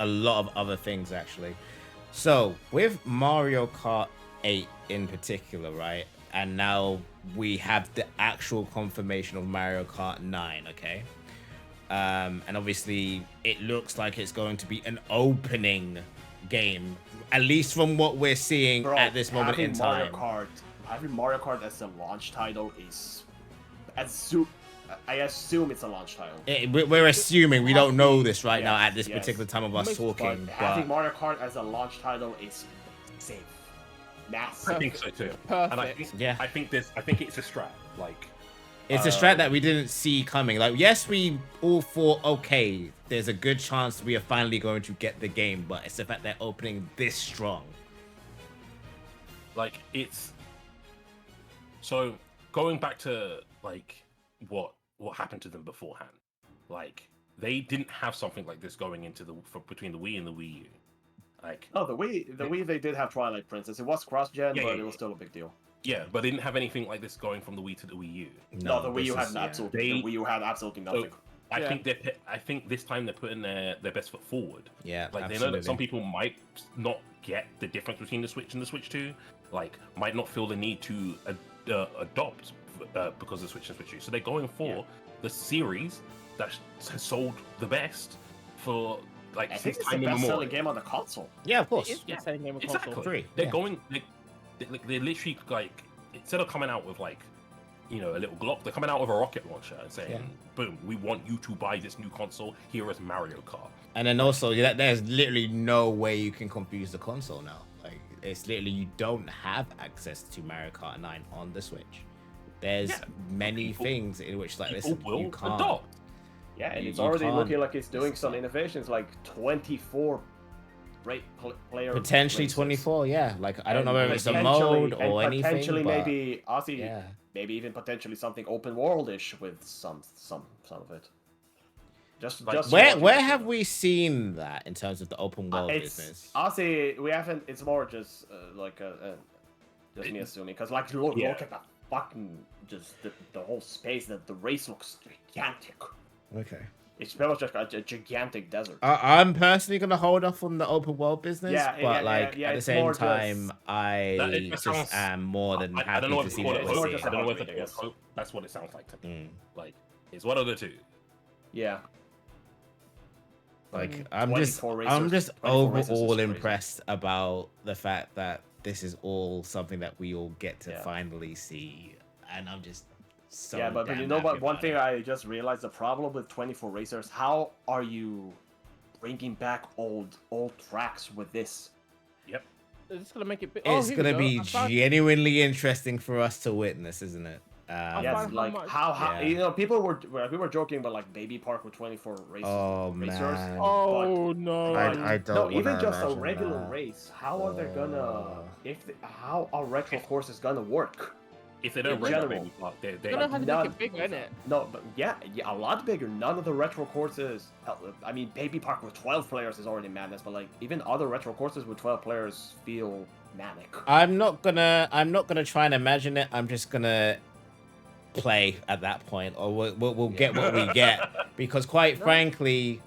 a lot of other things actually. So with Mario Kart 8 in particular, right? And now we have the actual confirmation of Mario Kart 9, okay? And obviously it looks like it's going to be an opening game, at least from what we're seeing at this moment in time. Having Mario Kart as a launch title is, I assume it's a launch title. We're assuming, we don't know this right now at this particular time of us talking. But having Mario Kart as a launch title is safe. Massive. I think so too. Perfect. And I think it's a strat. Like, it's a strat that we didn't see coming. Like, yes, we all thought, okay, there's a good chance we are finally going to get the game, but it's the fact they're opening this strong. Like, it's so going back to like what happened to them beforehand. Like, they didn't have something like this going into between the Wii and the Wii U. Like, oh, the Wii they did have Twilight Princess. It was cross-gen, but it was still a big deal. Yeah, but they didn't have anything like this going from the Wii to the Wii U. No, the Wii U had absolutely. The Wii U had absolutely nothing. So I think this time they're putting their best foot forward. Yeah, like absolutely. They know that some people might not get the difference between the Switch and the Switch 2. Like, might not feel the need to adopt because of the Switch and Switch 2. So they're going for the series that has sold the best for like I since think it's time the immemorial. best-selling game on the console. Yeah, of course. It is the same game of Exactly. console. They're going. They're literally like, instead of coming out with like, you know, a little Glock, they're coming out with a rocket launcher and saying, "Boom, we want you to buy this new console. Here is Mario Kart." And then also, there's literally no way you can confuse the console now. Like, it's literally, you don't have access to Mario Kart 9 on the Switch. There's many things in which, like, listen, you can't. Adopt. Yeah, and it's already looking like it's doing some innovations, like 24 player. Potentially races. 24, yeah. Like, I don't know whether it's a mode or anything. Potentially, but maybe Ozzy, maybe even potentially something open world-ish with some of it. Just where have we seen that in terms of the open world business? Ozzy, we haven't. It's more just just me assuming, because like look at the fucking just the whole space. That the race looks gigantic. Okay. It's pretty much just a gigantic desert. I'm personally gonna hold off on the open world business, but at the same time, I just am more than happy to see what we're seeing. I don't know if it was hope. That's what it sounds like to me. Like, it's one of the two. Yeah. Like, I'm just overall impressed about the fact that this is all something that we all get to finally see, and I'm just so but you know what? One thing I just realized, the problem with 24 Racers, how are you bringing back old tracks with this? Yep. It's gonna make it. It's gonna be genuinely interesting for us to witness, isn't it? Yes, like how you know, we were joking about like Baby Park with 24 races. Oh racers, man. Oh no. I don't. No, even just a regular race. How are they gonna? How are retro courses gonna work? If they don't bring up Baby Park, they're gonna have to make it bigger, isn't it? No, but yeah, a lot bigger. None of the retro courses. I mean, Baby Park with 12 players is already madness, but like even other retro courses with 12 players feel manic. I'm not gonna try and imagine it. I'm just gonna play at that point, or we'll get what we get, because quite frankly,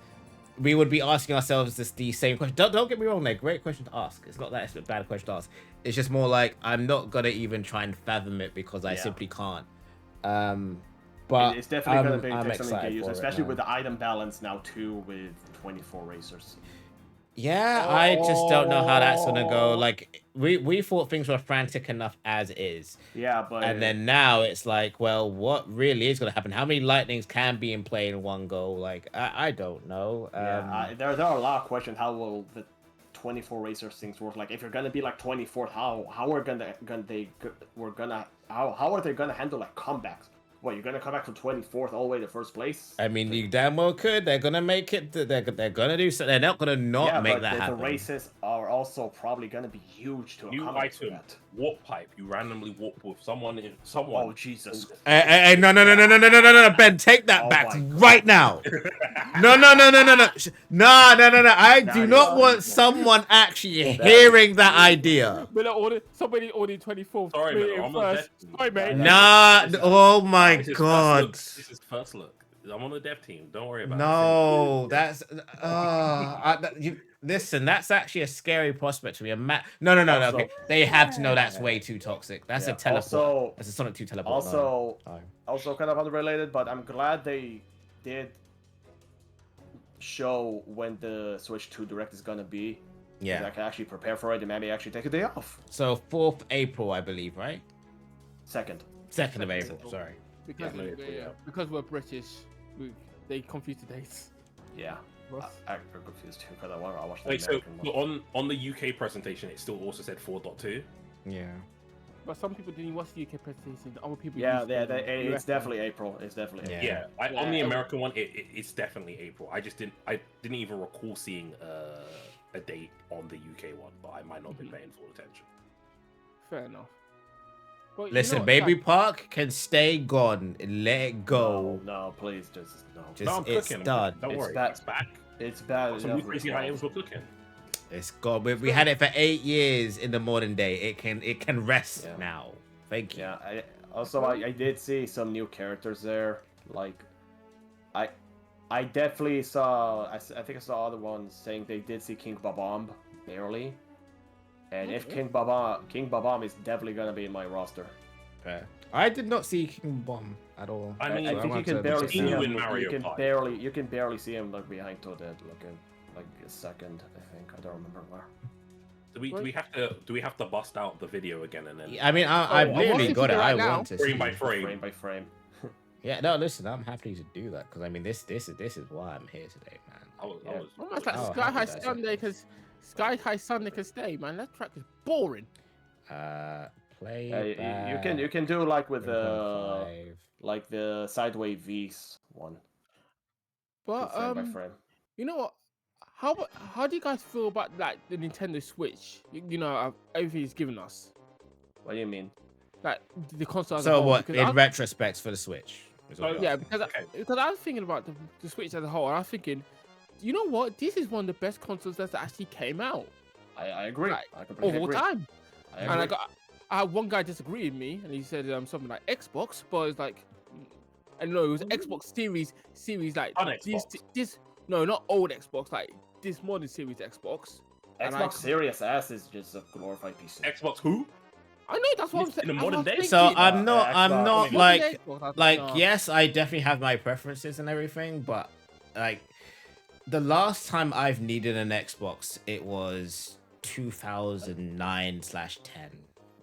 we would be asking ourselves the same question. Don't get me wrong, they're great question to ask. It's not that it's a bad question to ask. It's just more like, I'm not gonna even try and fathom it because I simply can't. But it's definitely gonna take some excited especially with the item balance now too, with 24 racers. Yeah, I just don't know how that's gonna go. Like, we thought things were frantic enough as is. Yeah, but and then now it's like, well, what really is gonna happen? How many lightnings can be in play in one go? Like, I don't know. There are a lot of questions. How will the 24 racers things work? Like, if you're gonna be like 24th, how are they gonna handle like comebacks? What, you're gonna come back from 24th all the way to first place? I mean, you damn well could. They're gonna make it. They're gonna do so. They're not gonna not make that happen. The races are also probably gonna be huge to accommodate that. Warp pipe. You randomly warp with someone. Oh Jesus! Hey, no, Ben, take that back right now. No. I do not want someone actually hearing that idea. Somebody ordered 24th. Sorry, man. Sorry, mate. Nah. Oh my God. This is first look. I'm on the dev team. Don't worry about it. No, that's listen. That's actually a scary prospect to me. No. Also- Okay. They have to know that's way too toxic. That's a Yeah, teleport. also- That's a Sonic 2 teleport. Also, No. also kind of unrelated, but I'm glad they did show when the Switch 2 Direct is gonna be. Yeah. I can actually prepare for it and maybe actually take a day off. So 4th April, I believe, right? Second. 2nd of April. Sorry. Because Yeah, yeah. because we're British, they confuse the dates. Yeah. Ross? I'm confused too because I watched the Wait, so American one. on the UK presentation, it still also said 4.2. Yeah. But some people didn't watch the UK presentation. Other people. Yeah, used it's the US definitely April. It's definitely April. Yeah. On the Yeah. American one, it's definitely April. I didn't even recall seeing a date on the UK one, but I might not be paying full attention. Fair enough. But Listen, you know, Baby like, Park can stay gone. Let it go. No, please, just no. Just- No, I'm it's cooking. done. Don't It's worry, bad. it's back. It's bad. Some enough new with crazy 12. items we're cooking. It's gone. We had it for 8 years in the modern day. It can rest Yeah. now. Thank you. Yeah. I did see some new characters there. Like, I definitely saw. I think I saw other ones saying they did see King Babam barely. And if King Babam is definitely gonna be in my roster. Fair. I did not see King Bomb at all. I mean, I So think you want can to barely check see it out. in him. Mario You can barely see him like behind Toadette, looking like a second. I think I don't remember where. Do we have to bust out the video again and then I mean, I've I'm literally watching got it. it I right now. want to frame see. by frame? Frame by frame. Yeah, no, listen, I'm happy to do that because I mean, this is why I'm here today, man. I was almost like Oh, Sky happy High that. Sunday, because Sky High Sunday can stay, man. That track is boring. Play back. You can do like with 1.5. like the Sideway V's one. Do But frame by frame. you know what? How do you guys feel about like the Nintendo Switch? You know, everything it's given us, What do you mean? like the console. As a So whole, what? because In I- retrospect for the Switch. is what Oh, you're Yeah, asking. because I was thinking about the Switch as a whole, and I was thinking, you know what? This is one of the best consoles that actually came out I agree. Like, I of completely all agree. time. I And agree. I had one guy disagree with me, and he said something like Xbox, but it's like, I don't know, it was Xbox series like On Xbox. this. No, not old Xbox, like this modern series Xbox. and I- Xbox Series S is just a glorified PC. Xbox who? I know that's what I'm saying. In the modern day? So I'm Yeah, not. I'm Xbox. not Modern like. no. Yes, I definitely have my preferences and everything, but like the last time I've needed an Xbox, it was 2009/10.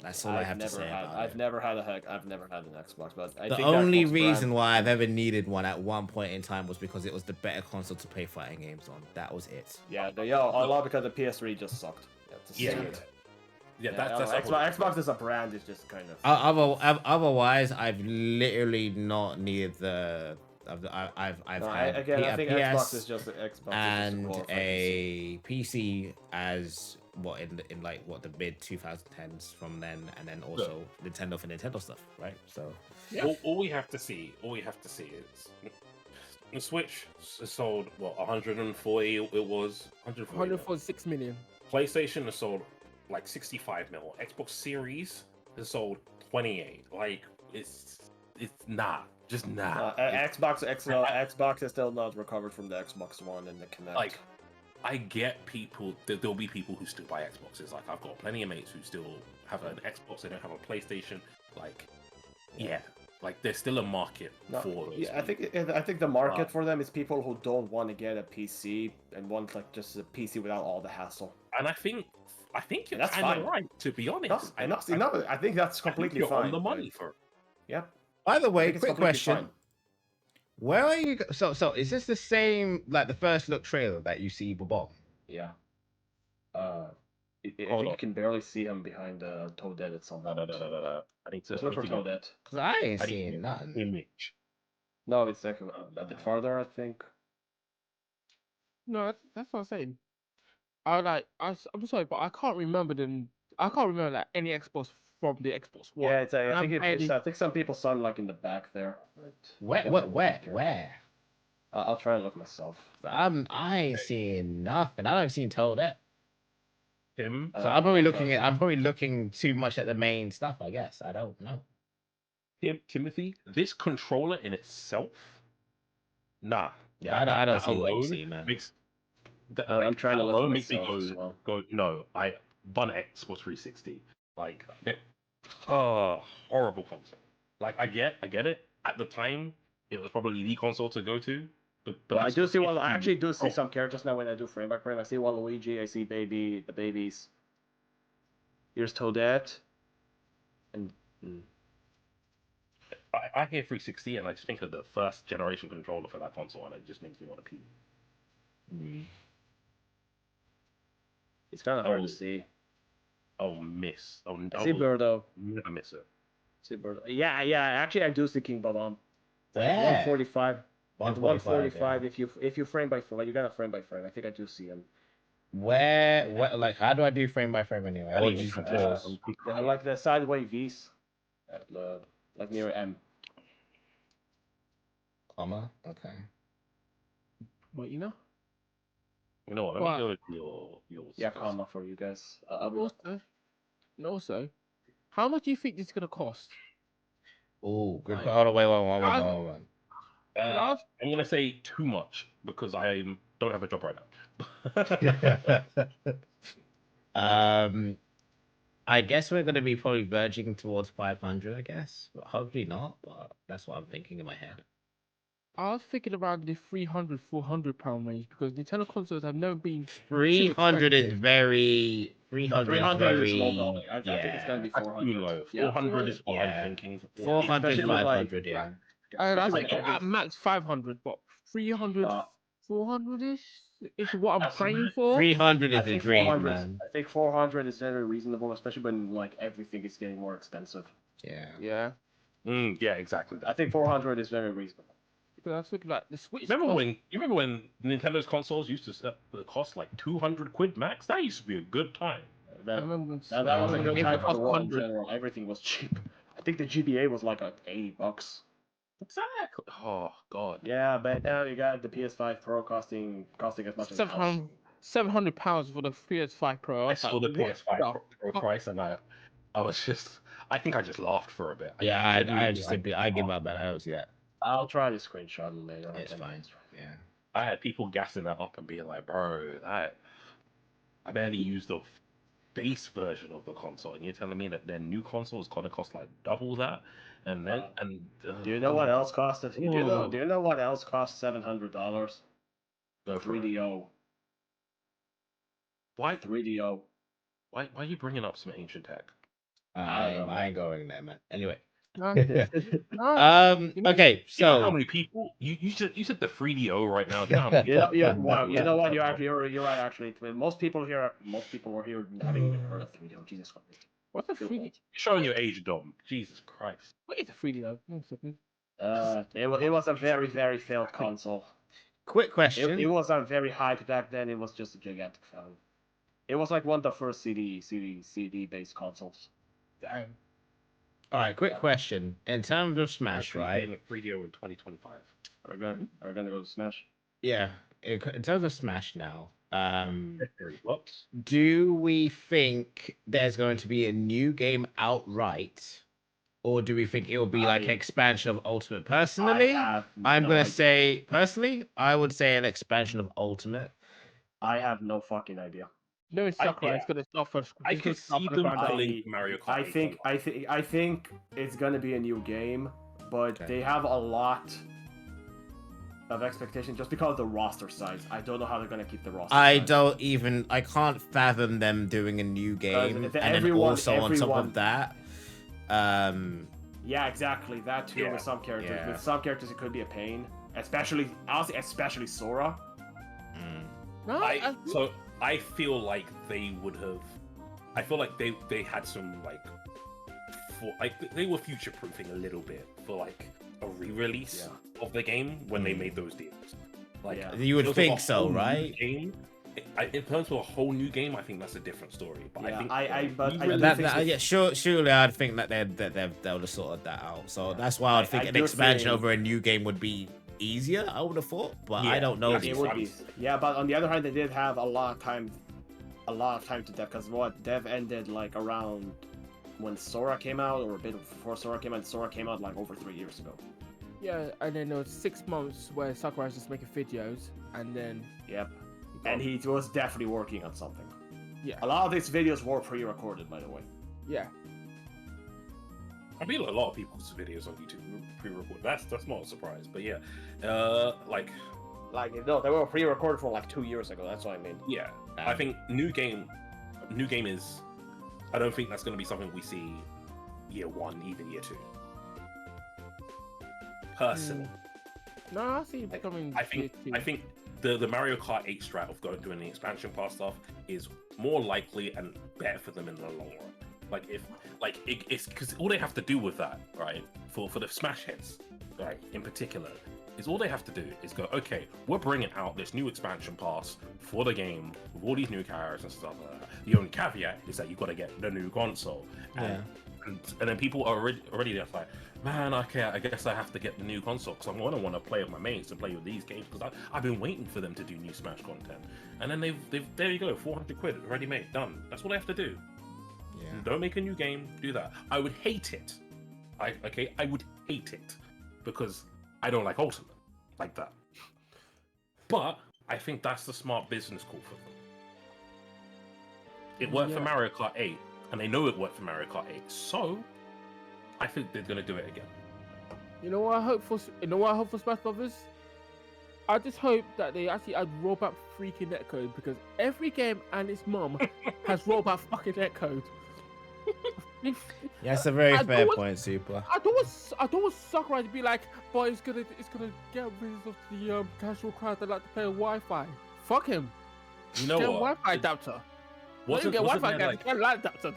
That's all I have to say about I've it. never had an Xbox, but I The think only Xbox reason brand- why I've ever needed one at one point in time was because it was the better console to play fighting games on. That was it. Yeah, a lot because the PS3 just sucked. To say Yeah. it. Yeah, Yeah, that's Xbox as a brand is just kind of. Otherwise, I've literally not needed the. I've No, had again, I a think PS Xbox is just Xbox and is just a glorified PC. a PC as what in like what the mid 2010s from then, and then also Nintendo for Nintendo stuff, right? So all we have to see is the Switch is sold what 140. It was 140. 146 million. PlayStation has sold like 65 mil. Xbox Series has sold 28. Like it's not just not. Xbox is still not recovered from the Xbox One and the Kinect. Like I get people. There'll be people who still buy Xboxes. Like I've got plenty of mates who still have an Xbox. They don't have a PlayStation. Like yeah, like there's still a market for those. Yeah, I think the market for them is people who don't want to get a PC and want like just a PC without all the hassle. And I think you're That's kind of fine. right. To be honest, I think that's completely you're fine. on the but- money for it. Yeah. by the I way, think it's quick completely question: fine. where are you? So is this the same like the first look trailer that you see Bob? Yeah. I think Hold you on. can barely see him behind Toadette at some point. I need to Let's look for Toadette. Because I ain't I need seeing to- nothing. image. No, it's like a bit farther, I think. No, that's what I'm saying. I'm sorry, but I can't remember like any Xbox from the Xbox One. Yeah, it's, I And think I'm I think some people saw him like in the back there. Where? I'll try and look myself. I ain't seeing nothing. I don't see Toadette. Him. So I'm probably looking too much at the main stuff. I guess I don't know. Timothy, this controller in itself Nah. Yeah, I don't That see what you alone see, man. makes I'm trying to that look alone for makes me myself as well. go. No, I One X was 360. Like, horrible console. Like, I get it. At the time, it was probably the console to go to. But I that's do see if one. I you- actually do see oh, some characters now when I do frame by frame. I see Waluigi. I see the babies. Here's Toadette. And I hear 360 and I just think of the first generation controller for that console, and it just makes me want to pee. it's kind of hard Oh, to see. miss. I see Birdo. I miss it. See Birdo. Yeah. Actually, I do see King Babam. Where? 145. At 145. 145. If you frame by frame, you got a frame by frame. I think I do see him. Where? Like, how do I do frame by frame anyway? I Or didn't just even pause? Like the sideway V's, like near M. Comma. Okay. What, you know? You know what? Let me go with your Yeah, comma for you guys. Also, how much do you think this is gonna cost? Oh, good. Right. Hold on, wait, hold on. I'm gonna say too much because I don't have a job right now. I guess we're gonna be probably verging towards 500. I guess, but hopefully not. But that's what I'm thinking in my head. I was thinking around the 300, 400 pound range because Nintendo consoles have never been 300 is very. 300 is 300 is low very. going. I think it's gonna be That's 400. too low. Yeah. 400 is what Yeah. I'm thinking. 400, Especially with, 500, yeah. especially with at max 500, but 300, Uh, 400 ish is what I'm praying for. 300 I is a think dream, 400. man. I think 400 is very reasonable, especially when like everything is getting more expensive. Yeah. Yeah, Yeah, exactly. I think 400 is very reasonable. because I was thinking like the Switch. You remember when Nintendo's consoles used to cost like 200 quid max? That used to be a good time. I remember That was a good time for the world in 100. general. Everything was cheap. I think the GBA was like $80. Exactly. Oh god. Yeah, but now you got the PS5 Pro costing as much as a house. 700 pounds for the PS5 Pro. I was saw like, the what PS5 the Pro fuck? price and I was just I think I just laughed for a bit. Yeah, I genuinely, just simply I give up, man. I don't see that. I'll try to screenshot it later. It's fine. Yeah. I had people gassing that up and being like, bro, I barely used the base version of the console, and you're telling me that their new console is gonna cost like double that, and then Do you know what else cost it? Do Whoa. you know what else cost $700? Go for it. 3DO. Why 3DO. are you bringing up some ancient tech? I ain't going there, man. Anyway. No, no, Okay, You know how so many people you said the 3DO right now? You know how many Wow, you know what? You're right. Actually, most people were here having even heard of 3DO. Jesus Christ. what's a 3D? You're showing your age, Dom. Jesus Christ. What is a 3D though? 1 second. It was a very very failed console. quick It question. was very hyped back then. It was just a gigantic failure. It was like one of the first CD based consoles. Damn. All right, quick question. In terms of Smash, right? 3DO in 2025. Are we gonna go to Smash? Yeah. In terms of Smash now, What? do we think there's going to be a new game outright, or do we think it will be like expansion of Ultimate? Personally, I'm gonna say personally, I would say an expansion of Ultimate. I have no fucking idea. No, it's Sakurai. It's gonna start first. I could see them pulling Mario Kart. I think it's gonna be a new game, but Okay. they have a lot of expectation just because of the roster size. I don't know how they're gonna keep the roster. size. I can't fathom them doing a new game, and then also on top of that, Yeah, exactly. That too. Yeah. With some characters, Yeah. with some characters, it could be a pain. Especially, honestly, especially Sora. No, I feel like they would have. I feel like they had some they were future proofing a little bit for like a re-release of the game when they made those deals. Like you would in terms of think a so, whole new right? Game, in terms of a whole new game, I think that's a different story. But Yeah, I think Surely I'd think that they'll have sorted that out. So that's why I'd think an do expansion think- over a new game would be easier. I would have thought, but I Yeah, don't know. yeah, these It would be. things. Yeah, but on the other hand, they did have a lot of time to dev because dev ended like around when Sora came out, or a bit before Sora came out. Sora came out like over 3 years ago. Yeah, and then there was 6 months where Sakurai was just making videos, and then Yep. And he was definitely working on something. yeah, A lot of these videos were pre-recorded, by the way. yeah. I mean, a lot of people's videos on YouTube pre-recorded. That's not a surprise, but yeah, like No, they were pre-recorded from like 2 years ago. That's what I mean. yeah, I think new game is. I don't think that's going to be something we see year 1, even year 2. Personally, No, I see it becoming. I think the Mario Kart 8 strat of doing the expansion pass stuff is more likely and better for them in the long run. It's because all they have to do with that, right, for the Smash hits, right, in particular, is all they have to do is go, okay, we're bringing out this new expansion pass for the game with all these new characters and stuff like that. The only caveat is that you've got to get the new console. And then people are already just like, man, okay, I guess I have to get the new console because I'm gonna want to play with my mates and play with these games because I've been waiting for them to do new Smash content. And then they've there you go, 400 quid already made, done. That's what they have to do. Yeah. Don't make a new game, do that. I would hate it. I would hate it because I don't like Ultimate like that. But I think that's the smart business call for them. It worked for Mario Kart 8, and they know it worked for Mario Kart 8, so I think they're gonna do it again. You know what I hope for? You know what I hope for Smash Brothers? I just hope that they actually add rollback freaking netcode because every game and its mum has rollback fucking netcode. Yeah, it's a very fair point, Super. I don't want Sakurai to be like, but it's gonna get rid of the casual crowd that like to play on Wi-Fi. Fuck him. You know Get a what? Wi-Fi adapter. Wasn't Get a Wi-Fi there, guy. like, Get a LAN adapter.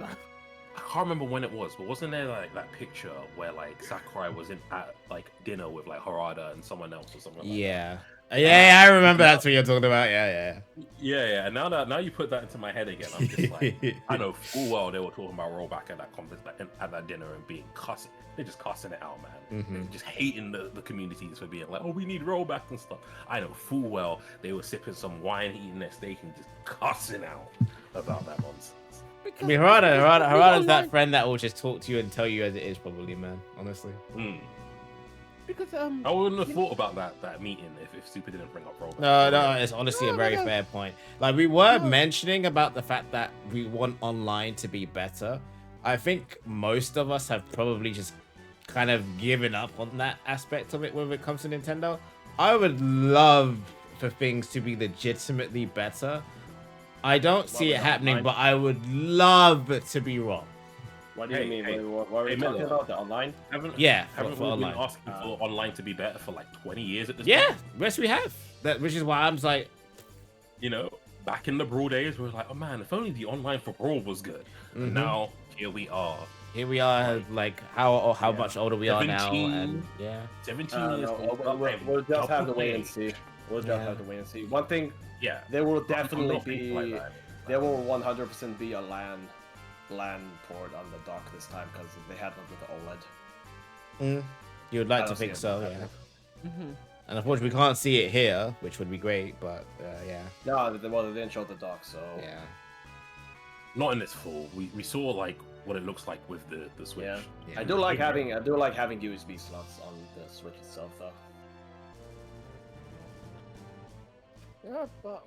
I can't remember when it was, but wasn't there like that picture where like Sakurai was at like dinner with like Harada and someone else or something like that? Yeah. Yeah, I remember that's what you're talking about. Yeah. Yeah. And now you put that into my head again. I'm just like, I know full well they were talking about rollback at that conference, at that dinner, and being cussing. They're just cussing it out, man. Mhm. They're just hating the communities for being like, oh, we need rollback and stuff. I know full well they were sipping some wine, eating their steak, and just cussing out about that nonsense. I mean, Harada's that friend that will just talk to you and tell you as it is, probably, man. Honestly. Because I wouldn't have thought about that meeting if Super didn't bring up rollback. No, it's honestly a very fair point. Like, we were mentioning about the fact that we want online to be better. I think most of us have probably just kind of given up on that aspect of it when it comes to Nintendo. I would love for things to be legitimately better. I don't see it happening, but I would love to be wrong. What do you mean? What are we talking about? The online? Haven't for we been online. asking for online to be better for like 20 years at this Yeah, point? yes, we have. Which is why I'm like, You know, back in the Brawl days, we were like, oh man, if only the online for Brawl was good. And now, here we are. Here we are, like how much older we are now, 17. and 17 years. We'll just have to wait and see. We'll just have to wait and see. One thing, Yeah. there will I'm definitely not thinking like be, that. there will 100% be a LAN port on the dock this time because they had one with the OLED. you would like I to don't think see so, it. yeah. And unfortunately, we can't see it here, which would be great, but yeah. No, they didn't show the dock, so Yeah. Not in its full. We saw like what it looks like with the Switch. yeah. Yeah. I do like having USB slots on the Switch itself, though. yeah, but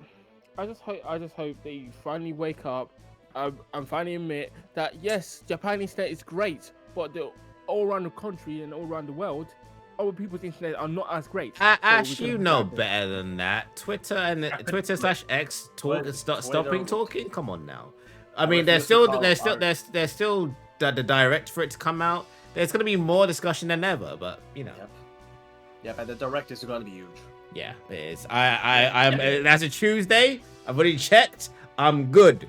I just hope they finally wake up and finally admit that yes, Japanese internet is great, but all around the country and all around the world, other people's internet are not as great. Ash, So we you can know have it. better than that. Twitter/X stopping talking. Come on now. I mean, there's still the direct for it to come out. There's gonna be more discussion than ever, but you know. Yep, and the direct is going to be huge. Yeah, it is. I'm. That's a Tuesday. I've already checked. I'm good.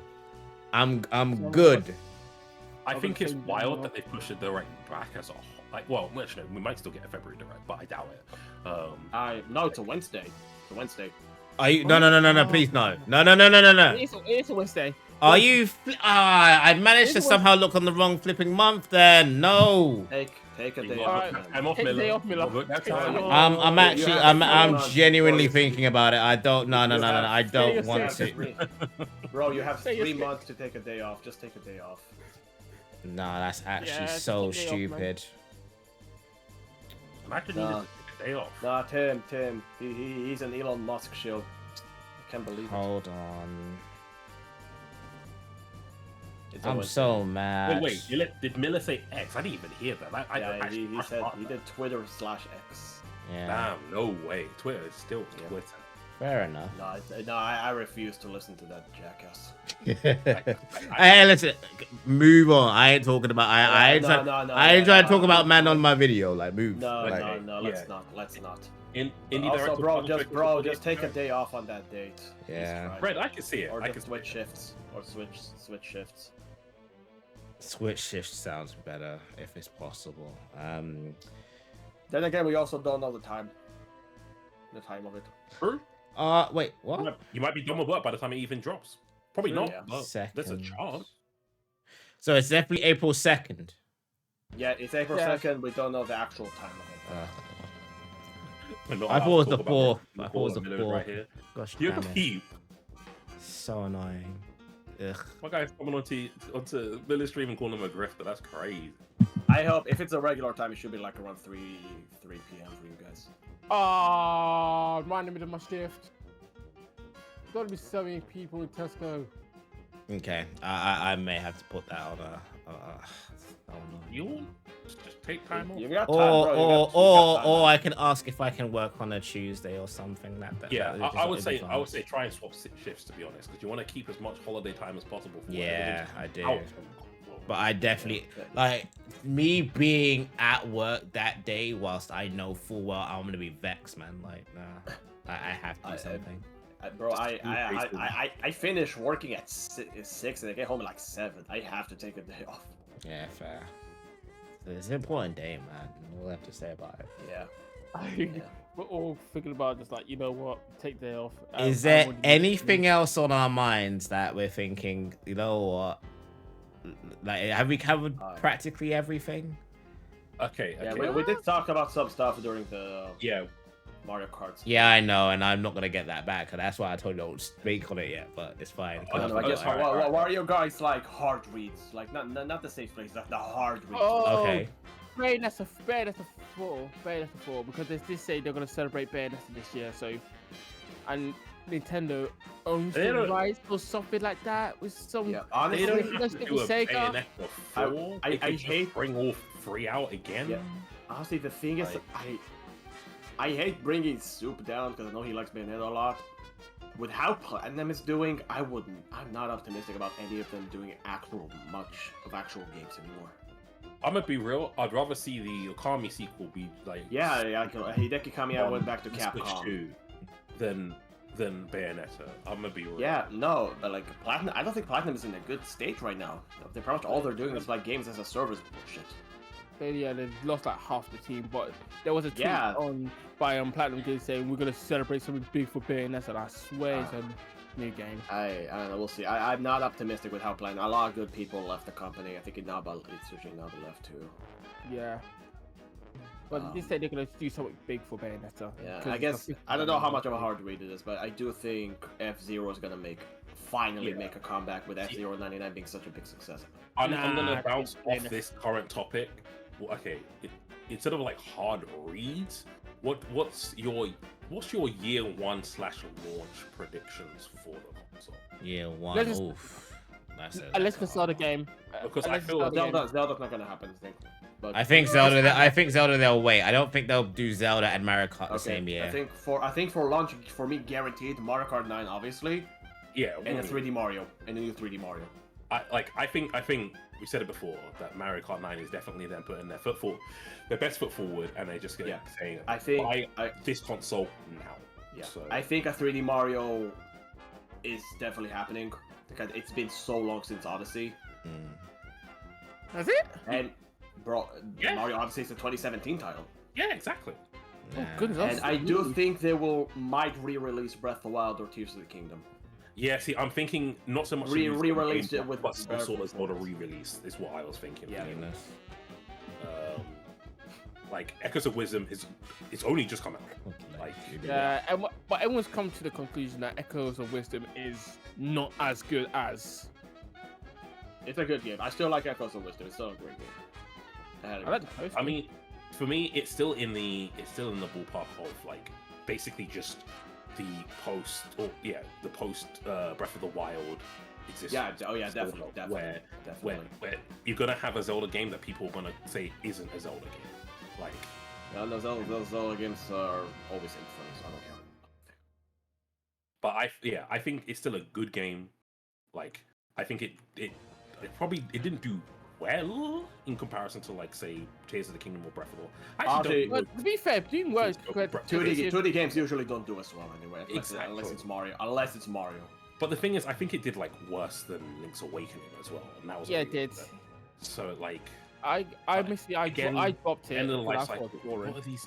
I'm good. I think it's wild that they pushed the direct back as a whole. Like, well, actually, we might still get a February direct, but I doubt it. No, it's a Wednesday. It's a Wednesday. Are you? No, please no. No. It's a Wednesday. Are you? I managed to somehow look on the wrong flipping month. Then no. Take a day You off. got- I'm off, Take a day Miller. off, Miller. Look, that's Take a how- day off. I'm actually. I'm genuinely thinking about it. I don't. No. I don't want to. Bro, you have Say your 3 shit. months to take a day off. Just take a day off. No, that's actually Yeah, so just take a day off, man. stupid. I'm actually needed to Day off. Nah, Tim. He's an Elon Musk shield. I can't believe it. Hold on. It's I'm always so Tim. mad. Wait, did Miller say X? I didn't even hear that. Yeah, he pressed said button. he did Twitter/X. Yeah. Damn, no way. Twitter is still Twitter. Fair enough. No, I refuse to listen to that jackass. Hey, listen. Move on. I ain't talking about. I ain't trying to talk about man on my video. Like, move. No, like, let's not. Indie Also, director bro, just take a day off on that date. Yeah. Jesus Christ. Red, I can see it. Or I just can switch shifts. Or switch shifts. Switch shift sounds better if it's possible. Then again, we also don't know the time. The time of it. True. Wait, what? You might be done with work by the time it even drops. Probably not. Yeah. But there's a chance. So it's definitely April 2nd. Yeah, it's April Yeah. 2nd. We don't know the actual time of it. I thought it was the 4th. I thought it was the 4th. Right here. Gosh, You damn ever it. peep? So annoying. Ugh. My guy's coming onto Miller's stream and calling him a grifter. That's crazy. I hope if it's a regular time, it should be like around 3 p.m. for you guys. Right in the middle of my shift. There's got to be so many people in Tesco. Okay, I may have to put that on a. Oh no. You want just take time off? You got time, bro. You got Or time. I can ask if I can work on a Tuesday or something. Yeah, that I would is say advanced. try and swap shifts, to be honest, because you want to keep as much holiday time as possible. For Yeah, whatever I it is. do. Out. But I definitely like me being at work that day whilst I know full well I'm gonna be vexed, man. Like, nah, I have to do something. Bro, I finish working at 6 and I get home at like 7. I have to take a day off. Yeah, fair. It's an important day, man. All I have to say about it. Yeah. We're all thinking about just like, you know what, take the day off. Is there anything else on our minds that we're thinking, you know what? Like, have we covered practically everything? Okay. Yeah, we did talk about some stuff during the Yeah. Mario Kart. Yeah, I know, and I'm not gonna get that back, and that's why I told you don't speak on it yet. But it's fine. I don't know. I guess Alright. why are you guys like hard reads? Like not the safe place, like the hard reads. Oh, Okay. Bayonetta 4. Bayonetta 4, because they did say they're gonna celebrate Bayonetta this year. So, and Nintendo owns They the don't- rights or something like that with some. Yeah, They honestly, don't let's have to do do a Sega. Bayonetta 4. I They could just hate- bring all 3 out again. Yeah. honestly, the thing is, I hate bringing Soup down because I know he likes Bayonetta a lot. With how Platinum is doing, I'm not optimistic about any of them doing much of actual games anymore. I'm gonna be real. I'd rather see the Okami sequel be like Hideki Kamiya went back to Switch Capcom. 2 than Bayonetta. I'm gonna be real. Yeah, no, but like Platinum, I don't think Platinum is in a good state right now. They're pretty much all they're doing is like games as a service bullshit. They've lost like half the team, but there was a tweet Yeah. by Platinum Games saying we're gonna celebrate something big for Bayonetta, and I swear it's a new game. I don't know, we'll see. I'm not optimistic with how Platinum. A lot of good people left the company. I think Inaba left too. Yeah. But they said they're gonna do something big for Bayonetta. Yeah, 'cause I it's guess a I don't know how much of a hard read it is, but I do think F-Zero is gonna finally Yeah. make a comeback with F-Zero 99 being such a big success. I'm Nah, gonna bounce off Bayonetta. this current topic. Well, okay, instead of like hard reads, what's your year 1/launch predictions for the console? Yeah, one. Let's just- Oof. That's Unless they start a game. Because I Unless they feel start a game. Zelda's not gonna happen, I think. But I think Zelda. They'll wait. I don't think they'll do Zelda and Mario Kart the same year. I think for launch for me guaranteed Mario Kart 9 obviously, Yeah, and a 3D Mario, and a new 3D Mario. I think we said it before that Mario Kart 9 is definitely them putting their best foot forward, and they just get saying, I think buy this console now. Yeah, So, I think a 3D Mario is definitely happening because it's been so long since Odyssey, Mm. That's it? and bro, Yeah. Mario Odyssey is a 2017 title, yeah, exactly. Oh, Nah. goodness. and that's I do really- think they might re-release Breath of the Wild or Tears of the Kingdom. Yeah, see, I'm thinking not so much Re-released it with but some better sort of performance. re-release is what I was thinking. Yeah. Goodness. Like Echoes of Wisdom it's only just come out. Like, Yeah, but everyone's come to the conclusion that Echoes of Wisdom is not as good as. It's a good game. I still like Echoes of Wisdom. It's still a great game. I like the post. I mean, for me, it's still in the ballpark of like basically just the post Breath of the Wild existence. Yeah, oh yeah, sort of, definitely. Where you're gonna have a Zelda game that people are gonna say isn't a Zelda game. Like, yeah, those Zelda games are always infamous. I don't care. but I think it's still a good game. Like, I think it probably didn't do well in comparison to like say Tears of the Kingdom or Breath of the Wild. I actually don't But to be fair, doing worse. 2D games usually don't do as well anyway, Exactly. unless it's Mario. Unless it's Mario. But the thing is, I think it did like worse than Link's Awakening as well, and that was Yeah, it did. So like, I missed the I dropped it. end of the life because I cycle. thought it boring. What are these?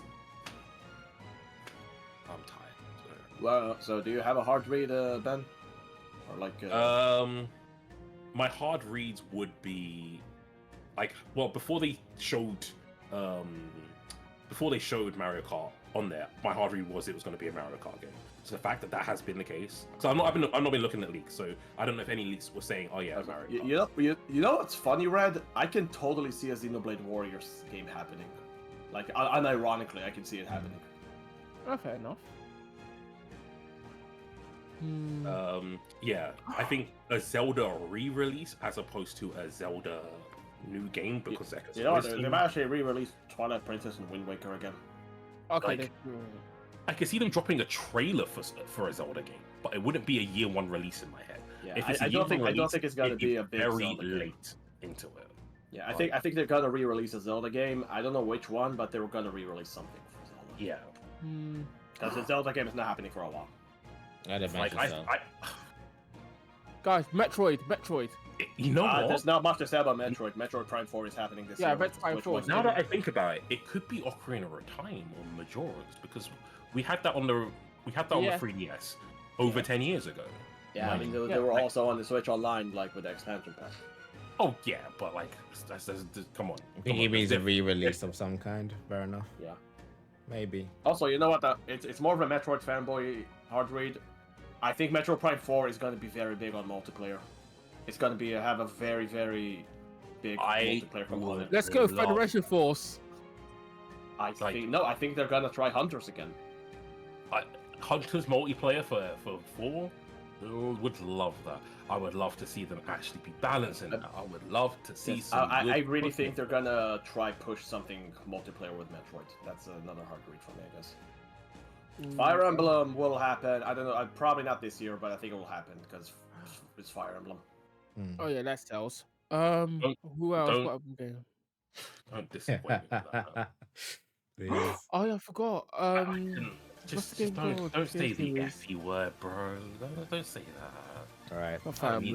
I'm tired. Well, so do you have a hard read, Ben? Or like? My hard reads would be like, well, before they showed Mario Kart on there, my hard read was it was going to be a Mario Kart game. So the fact that that has been the case, so I've not been looking at leaks, so I don't know if any leaks were saying, oh yeah, Mario Kart. You know what's funny, Red? I can totally see a Xenoblade Warriors game happening. Like, unironically, I can see it happening. Oh, fair enough. Yeah, I think a Zelda re-release as opposed to a Zelda new game because they might actually re-release Twilight Princess and Wind Waker again. Okay. Like, I could see them dropping a trailer for a Zelda game, but it wouldn't be a year one release in my head. Yeah, If it's I a don't year one think it's gonna be a big very Zelda game. late into it. Yeah, I think they're gonna re-release a Zelda game. I don't know which one, but they were gonna re-release something for Zelda. Yeah, Because the Zelda game is not happening for a while. I'd imagine like so. Guys, Metroid. You know what? There's not much to say about Metroid. Metroid Prime 4 is happening this year. Yeah, Metroid Prime 4. Now that I think about it, it could be Ocarina of Time or Majora's because we had that on the 3DS over 10 years ago. Yeah, I mean they Yeah, were like- also on the Switch Online, like with the expansion pack. Oh yeah, but like, come on. I think he means a re-release of some kind. Fair enough. Yeah. Maybe. Also, you know what? It's more of a Metroid fanboy hard read. I think Metroid Prime 4 is going to be very big on multiplayer. It's going to have a very, very big multiplayer component. Let's go Federation Force. I think they're going to try Hunters again. Hunters multiplayer for 4. Would love that. I would love to see them actually be balancing that. I would love to see some. I really think they're gonna try push something multiplayer with Metroid. That's another hard read for me, I guess. Fire Emblem will happen. I don't know. Probably not this year, but I think it will happen because it's Fire Emblem. Oh yeah, that's Tails. Who else? don't- What other game? Don't disappoint me with that. Please. Oh yeah, I forgot. Just the game called? don't say the Series? F word, bro. Don't say that. All right. Not Fire Emblem.